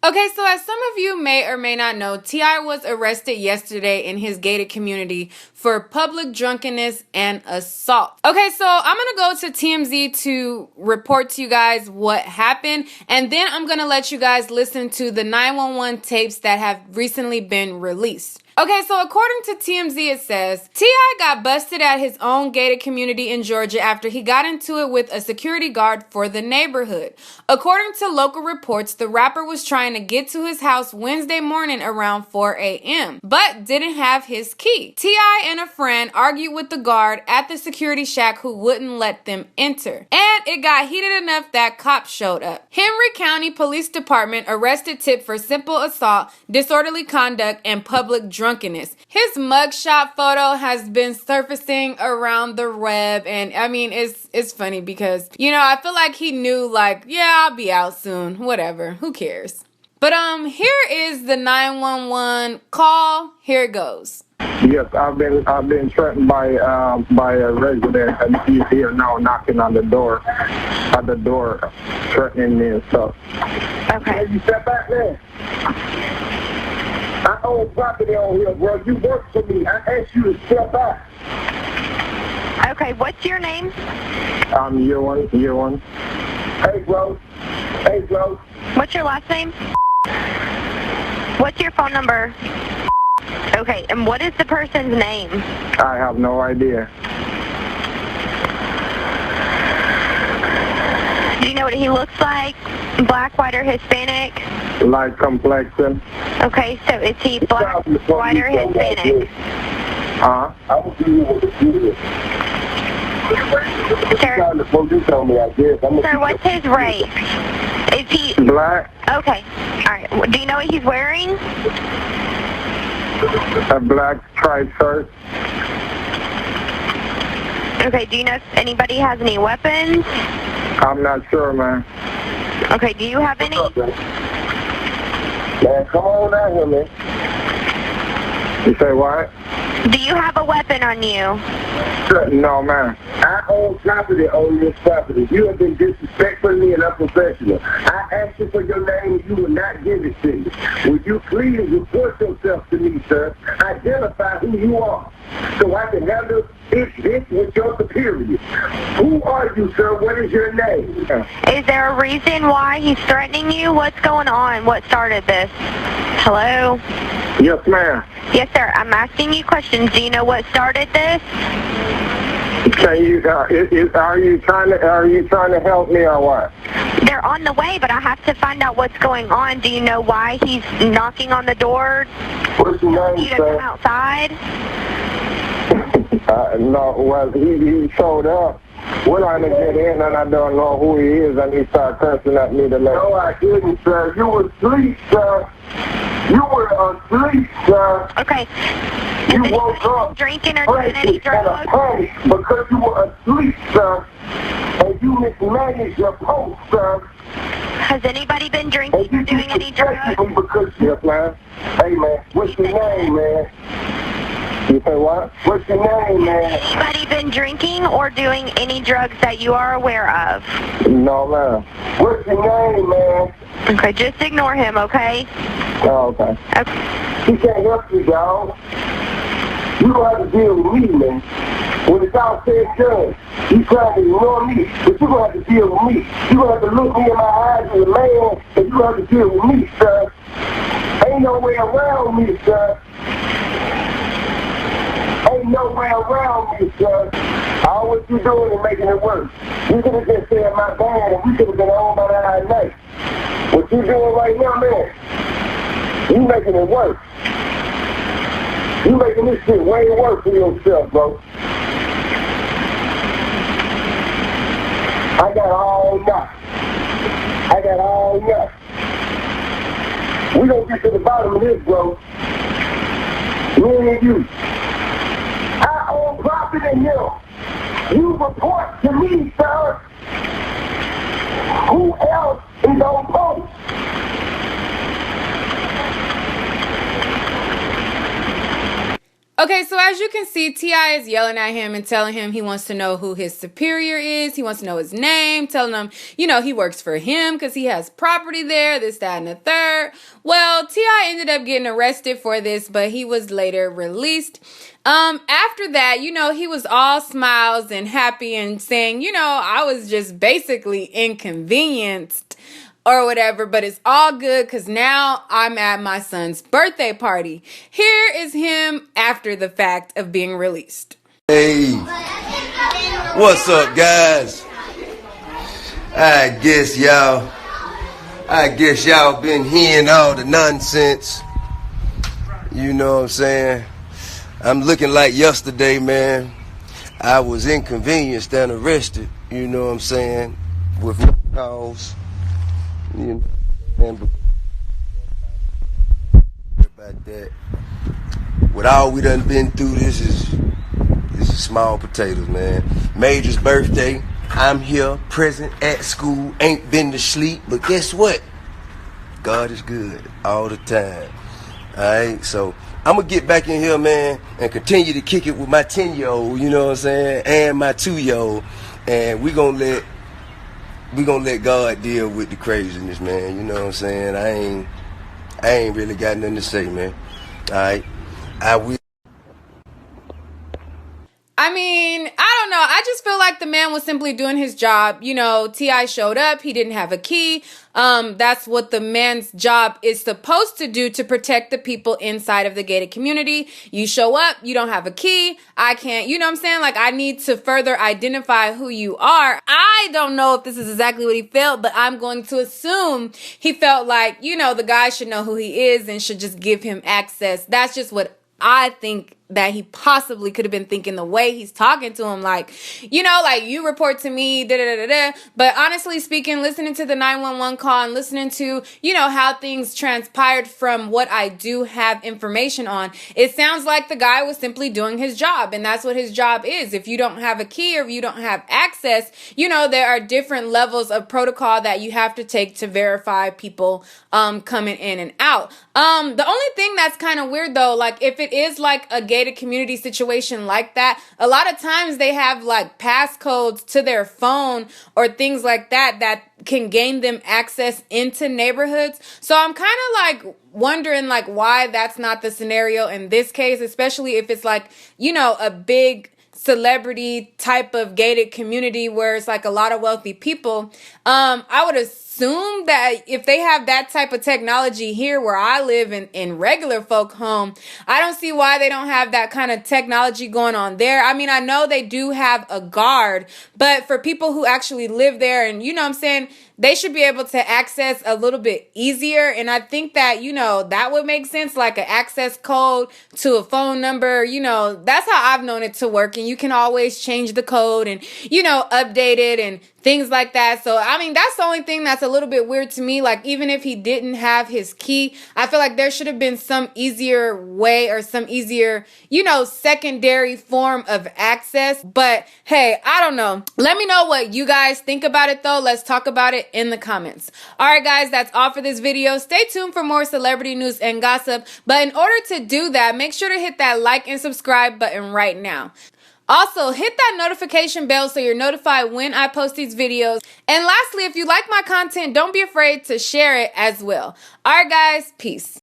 Okay, so as some of you may or may not know, T.I. was arrested yesterday in his gated community for public drunkenness and assault. Okay, so I'm gonna go to TMZ to report to you guys what happened, and then I'm gonna let you guys listen to the 911 tapes that have recently been released. Okay, so according to TMZ, it says, T.I. got busted at his own gated community in Georgia after he got into it with a security guard for the neighborhood. According to local reports, the rapper was trying to get to his house Wednesday morning around 4 a.m., but didn't have his key. T.I. and a friend argued with the guard at the security shack who wouldn't let them enter. And it got heated enough that cops showed up. Henry County Police Department arrested Tip for simple assault, disorderly conduct, and public drunkenness. His mugshot photo has been surfacing around the web, and I mean, it's funny because, you know, I feel like he knew, like, yeah, I'll be out soon, whatever, who cares? But here is the 911 call. Here it goes. Yes, I've been threatened by a resident, and he's here now knocking on the door, threatening me and stuff. Okay. Hey, you step back there. I own property on here, bro. You work for me. I asked you to step back. Okay, what's your name? I'm year one. Hey, bro. What's your last name? What's your phone number? Okay, and what is the person's name? I have no idea. Do you know what he looks like? Black, white, or Hispanic? Light complexion. Okay, so is he black, white, or Hispanic? I will give you what the is. Sir, what's his race? Is he... Black. Okay, alright. Do you know what he's wearing? A black striped shirt. Okay, do you know if anybody has any weapons? I'm not sure, man. Okay, do you have any? Man, come on out here, man. You say what? Do you have a weapon on you? No, man. I own property on this property. You have been disrespectful to me and unprofessional. I asked you for your name and you will not give it to me. Would you please report yourself to me, sir? Identify who you are so I can handle this with your superior. Who are you, sir? What is your name? Is there a reason why he's threatening you? What's going on? What started this? Hello? Yes, ma'am. Yes, sir. I'm asking you questions. Do you know what started this? Can you? Are you trying to help me or what? They're on the way, but I have to find out what's going on. Do you know why he's knocking on the door? What's your name, you to sir? come outside? No. Well, he showed up. We're trying to get in, and I don't know who he is, and he started cursing at me to let. No, I didn't, sir. You were asleep, sir. You were asleep, sir. Okay. You woke up drinking or doing any drugs? Because you were asleep, sir, and you mismanaged your post, sir. Has anybody been drinking or doing any drugs? Because, yes, man. Hey, man, what's your name, man? You say what? What's your name, man? Has anybody been drinking or doing any drugs that you are aware of? No, ma'am. What's your name, man? Okay, just ignore him, okay? Oh, okay. He can't help you, dog. You don't have to deal with me, man. When it's all said and done, you trying to ignore me, but you're going to have to deal with me. You're going to have to look me in my eyes as a man, and you're going to have to deal with me, sir. Ain't no way around me, sir. Ain't no way around me, sir. All what you doing is making it worse. You could have just said my band, and we could have been home by that night. What you doing right now, man, you making it worse. You making this shit way worse for yourself, bro. I got all night. We gonna get to the bottom of this, bro. Me and you. I own property here. You report to me, sir. Who else is on post? Okay, so as you can see, T.I. is yelling at him and telling him he wants to know who his superior is. He wants to know his name, telling him, he works for him because he has property there, this, that, and the third. Well, T.I. ended up getting arrested for this, but he was later released. After that, he was all smiles and happy and saying, I was just basically inconvenienced or whatever, but it's all good because now I'm at my son's birthday party. Here is him after the fact of being released. Hey, what's up, guys? I guess y'all been hearing all the nonsense. You know what I'm saying? I'm looking like yesterday, man. I was inconvenienced and arrested, you know what I'm saying, with no cause. You know, and about that. With all we done been through, this is small potatoes, man. Major's birthday. I'm here, present at school, ain't been to sleep, but guess what? God is good all the time. Alright, so I'm gonna get back in here, man, and continue to kick it with my 10-year-old, you know what I'm saying, and my 2-year-old, and we gonna let God deal with the craziness, man. You know what I'm saying? I ain't really got nothing to say, man. Alright. I will. I don't know. I just feel like the man was simply doing his job. T.I. showed up. He didn't have a key. That's what the man's job is supposed to do to protect the people inside of the gated community. You show up, you don't have a key. I can't, you know what I'm saying? Like, I need to further identify who you are. I don't know if this is exactly what he felt, but I'm going to assume he felt like, the guy should know who he is and should just give him access. That's just what I think that he possibly could have been thinking, the way he's talking to him, like you report to me, da da da da. But honestly speaking, listening to the 911 call and listening to, how things transpired from what I do have information on, it sounds like the guy was simply doing his job, and that's what his job is. If you don't have a key or if you don't have access, there are different levels of protocol that you have to take to verify people coming in and out. The only thing that's kind of weird though, like if it is like a gated community situation like that, a lot of times they have like passcodes to their phone or things like that can gain them access into neighborhoods. So I'm kind of like wondering like why that's not the scenario in this case, especially if it's like, a big celebrity type of gated community where it's like a lot of wealthy people. I would assume that if they have that type of technology here where I live in regular folk home, I don't see why they don't have that kind of technology going on there. I know they do have a guard, but for people who actually live there and, what I'm saying, they should be able to access a little bit easier. And I think that, that would make sense, like an access code to a phone number. That's how I've known it to work. And you can always change the code and, update it and things like that. So, that's the only thing that's a little bit weird to me. Like, even if he didn't have his key, I feel like there should have been some easier way or some easier, secondary form of access. But hey, I don't know. Let me know what you guys think about it though. Let's talk about it in the comments. All right, guys, that's all for this video. Stay tuned for more celebrity news and gossip. But in order to do that, make sure to hit that like and subscribe button right now. Also, hit that notification bell so you're notified when I post these videos. And lastly, if you like my content, don't be afraid to share it as well. All right, guys, peace.